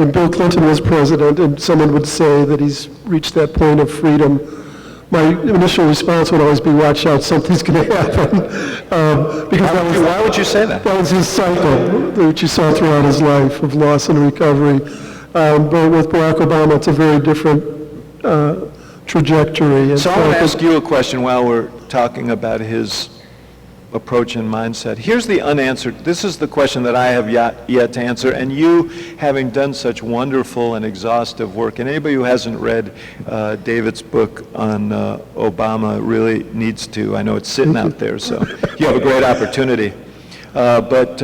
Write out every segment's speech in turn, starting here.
when Bill Clinton was president and someone would say that he's reached that point of freedom, my initial response would always be, watch out, something's going to happen. Because why would you say that? That was his cycle, which you saw throughout his life of loss and recovery. But with Barack Obama, it's a very different trajectory. So I want to ask you a question while we're talking about his approach and mindset. Here's the unanswered, this is the question that I have yet to answer, and you, having done such wonderful and exhaustive work, and anybody who hasn't read David's book on Obama really needs to. I know it's sitting out there, so you have a great opportunity. But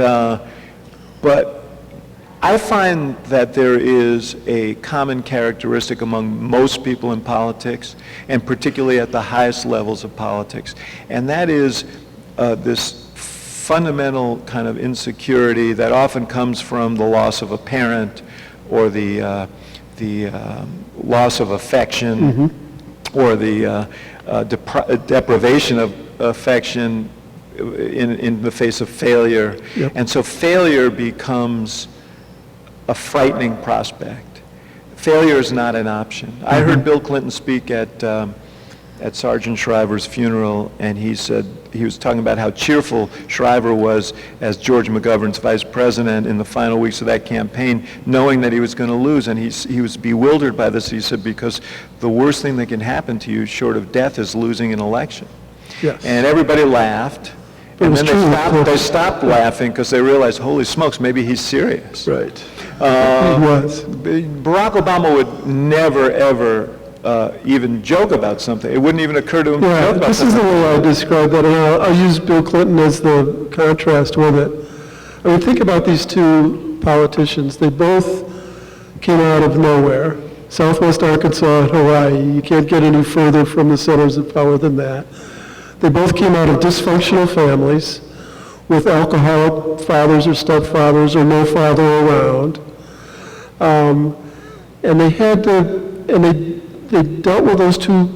I find that there is a common characteristic among most people in politics, and particularly at the highest levels of politics, and that is this fundamental kind of insecurity that often comes from the loss of a parent or the loss of affection or the deprivation of affection in the face of failure. Yep. And so failure becomes a frightening prospect. Failure is not an option. I heard Bill Clinton speak at Sergeant Shriver's funeral, and he said, he was talking about how cheerful Shriver was as George McGovern's vice president in the final weeks of that campaign, knowing that he was going to lose, and he was bewildered by this. He said, because the worst thing that can happen to you short of death is losing an election. Yes. And everybody laughed, and then they stopped laughing because they realized, holy smokes, maybe he's serious. Right. He was. Barack Obama would never, ever even joke about something. It wouldn't even occur to him to joke about this something. is the way I describe that, and I'll use Bill Clinton as the contrast with it. I mean, think about these two politicians. They both came out of nowhere. Southwest Arkansas and Hawaii. You can't get any further from the centers of power than that. They both came out of dysfunctional families with alcoholic fathers or stepfathers or no father around. And they had to, and they dealt with those two,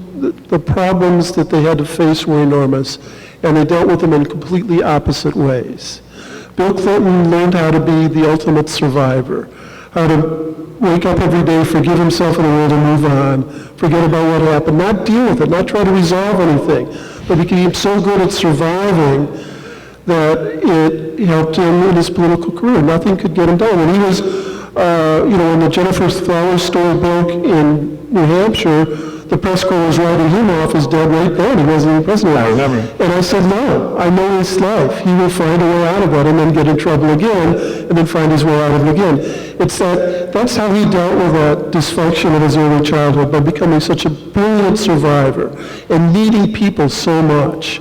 the problems that they had to face were enormous, and they dealt with them in completely opposite ways. Bill Clinton learned how to be the ultimate survivor, how to wake up every day, forgive himself in the world and move on, forget about what happened, not deal with it, not try to resolve anything, but he became so good at surviving that it helped him in his political career. Nothing could get him down. When he was, when the Jennifer's Flower Store broke in New Hampshire, the press corps was writing him off as dead right then. He wasn't even president. I remember. And I said, no, I know his life. He will find a way out of it and then get in trouble again and then find his way out of it again. It's that's how he dealt with that dysfunction of his early childhood, by becoming such a brilliant survivor and needing people so much.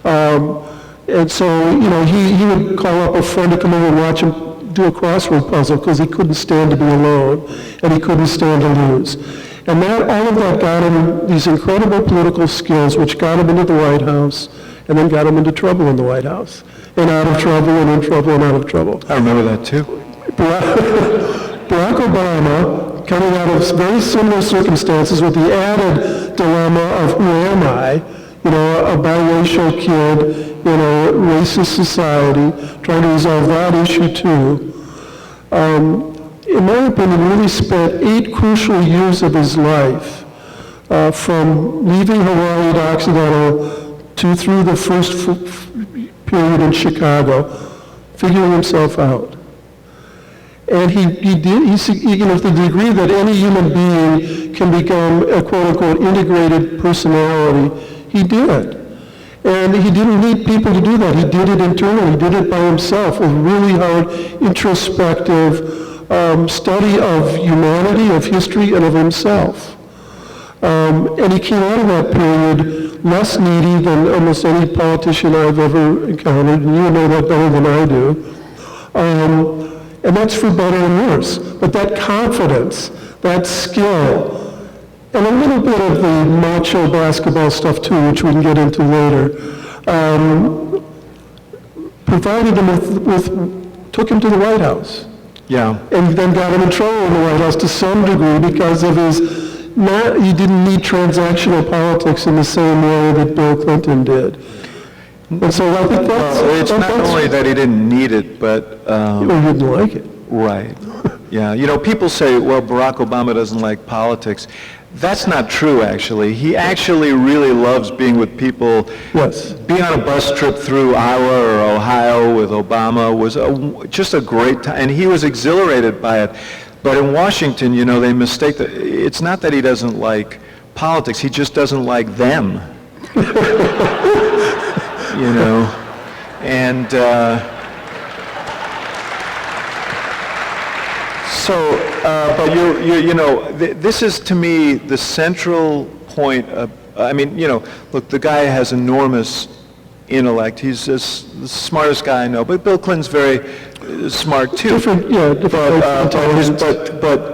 And so, he would call up a friend to come over and watch him do a crossword puzzle because he couldn't stand to be alone and he couldn't stand to lose. And all of that got him these incredible political skills, which got him into the White House and then got him into trouble in the White House. And out of trouble and in trouble and out of trouble. I remember that too. Barack Obama, coming out of very similar circumstances with the added dilemma of who am I, a biracial kid in a racist society, trying to resolve that issue too. In my opinion, really spent 8 crucial years of his life, from leaving Hawaii to Occidental to through the first period in Chicago, figuring himself out. And he did, to the degree that any human being can become a quote-unquote integrated personality, he did. And he didn't need people to do that. He did it internally. He did it by himself with really hard introspective study of humanity, of history, and of himself. And he came out of that period less needy than almost any politician I've ever encountered, and you know that better than I do. And that's for better and worse. But that confidence, that skill, and a little bit of the macho basketball stuff too, which we can get into later, provided him took him to the White House. Yeah. And then got him in trouble in the White House to some degree because of he didn't need transactional politics in the same way that Bill Clinton did. And so I think it's not only that he didn't need it, but... he didn't like it. Right. Yeah, you know, people say, well, Barack Obama doesn't like politics. That's not true, actually. He actually really loves being with people. Yes. Being on a bus trip through Iowa or Ohio with Obama was just a great time, and he was exhilarated by it. But in Washington, you know, they mistake that. It's not that he doesn't like politics, he just doesn't like them. You know, and but you know, this is to me the central point of, I mean, you know, look, the guy has enormous intellect. He's the smartest guy I know, but Bill Clinton's very smart too. Different But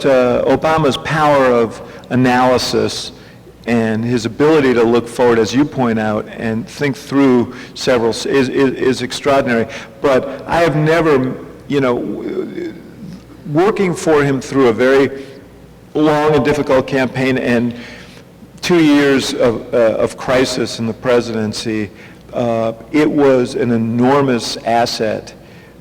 Obama's power of analysis and his ability to look forward, as you point out, and think through several is extraordinary. But I have never, you know, working for him through a very long and difficult campaign and 2 years of crisis in the presidency, it was an enormous asset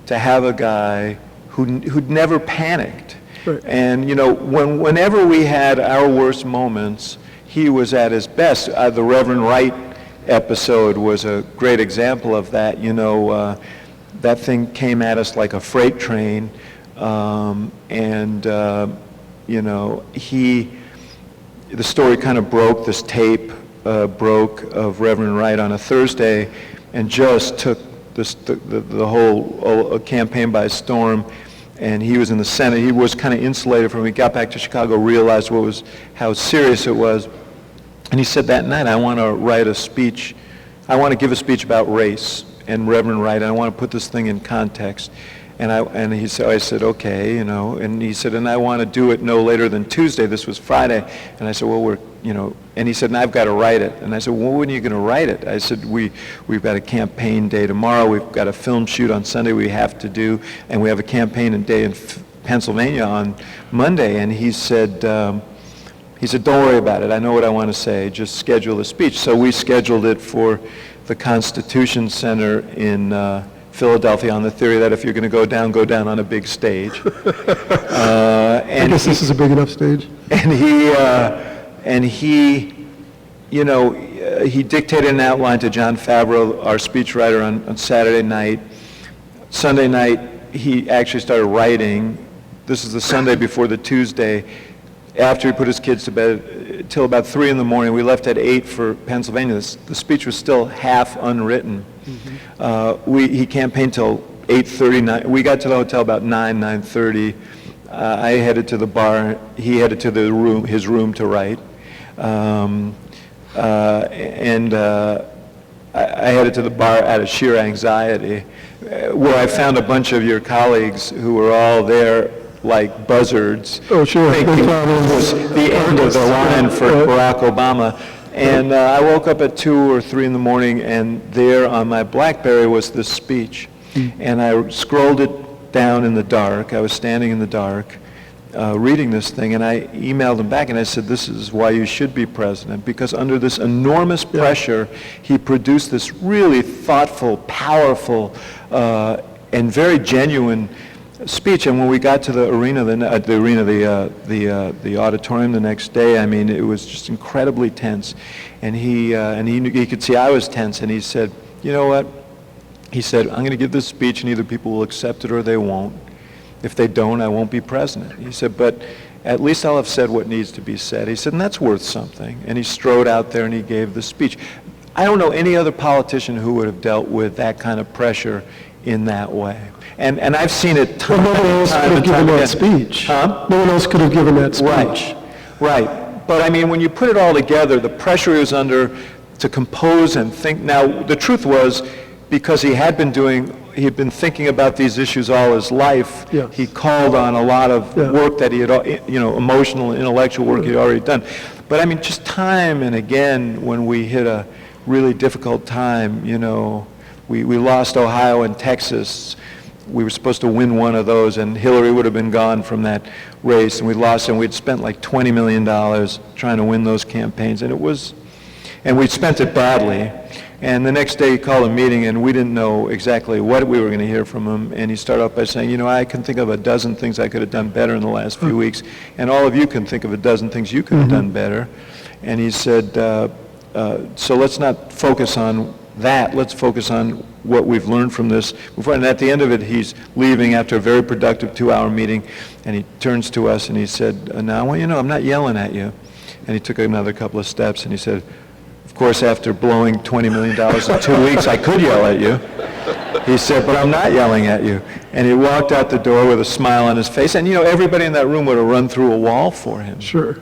to have a guy who'd never panicked. Right. And, you know, whenever we had our worst moments, he was at his best. The Reverend Wright episode was a great example of that. You know, that thing came at us like a freight train. You know, the story kind of broke, this tape broke of Reverend Wright on a Thursday and just took the whole campaign by storm. And he was in the Senate. He was kind of insulated from it. He got back to Chicago, realized how serious it was. And he said that night, I want to write a speech. I want to give a speech about race and Reverend Wright, and I want to put this thing in context. And he said, I said, okay, you know, and he said, and I want to do it no later than Tuesday. This was Friday. And I said, well, you know, and he said, and I've got to write it. And I said, well, when are you going to write it? I said, we've got a campaign day tomorrow. We've got a film shoot on Sunday we have to do, and we have a campaign day in Pennsylvania on Monday. And he said, don't worry about it. I know what I want to say. Just schedule a speech. So we scheduled it for the Constitution Center in Philadelphia on the theory that if you're going to go down on a big stage. I guess this is a big enough stage. And he, you know, he dictated an outline to John Favreau, our speechwriter, on Saturday night. Sunday night, he actually started writing. This is the Sunday before the Tuesday. After he put his kids to bed, till about 3 in the morning. We left at 8 for Pennsylvania. The speech was still half unwritten. Mm-hmm. He campaigned till 8:30. We got to the hotel about 9:30. I headed to the bar. He headed to his room to write. I headed to the bar out of sheer anxiety, where I found a bunch of your colleagues who were all there like buzzards, thinking it was the end of the line for Barack Obama. And I woke up at 2 or 3 in the morning, and there on my BlackBerry was this speech. And I scrolled it down in the dark. I was standing in the dark reading this thing, and I emailed him back, and I said, this is why you should be president, because under this enormous pressure, he produced this really thoughtful, powerful, and very genuine speech. And when we got to the auditorium the next day, I mean, it was just incredibly tense. And he could see I was tense, and he said, you know what? He said, I'm going to give this speech, and either people will accept it or they won't. If they don't, I won't be president. He said, but at least I'll have said what needs to be said. He said, and that's worth something. And he strode out there and he gave the speech. I don't know any other politician who would have dealt with that kind of pressure in that way. And I've seen it time and time and time again. Speech. Huh? No one else could have given that speech. Right. But I mean, when you put it all together, the pressure he was under to compose and think. Now, the truth was, because he had been thinking about these issues all his life. Yes. He called on a lot of work that he had, you know, emotional and intellectual work he had already done. But I mean, just time and again, when we hit a really difficult time, you know, we lost Ohio and Texas. We were supposed to win one of those, and Hillary would have been gone from that race, and we lost, and we'd spent like $20 million trying to win those campaigns, and we'd spent it badly. And the next day he called a meeting, and we didn't know exactly what we were going to hear from him. And he started off by saying, you know, I can think of a dozen things I could have done better in the last few weeks, and all of you can think of a dozen things you could have done better. And he said, so let's not focus on that. Let's focus on what we've learned from this. And at the end of it, he's leaving after a very productive 2-hour meeting, and he turns to us and he said, now I want you to know I'm not yelling at you. And he took another couple of steps and he said, of course, after blowing $20 million in 2 weeks, I could yell at you. He said, but I'm not yelling at you. And he walked out the door with a smile on his face. And, you know, everybody in that room would have run through a wall for him. Sure.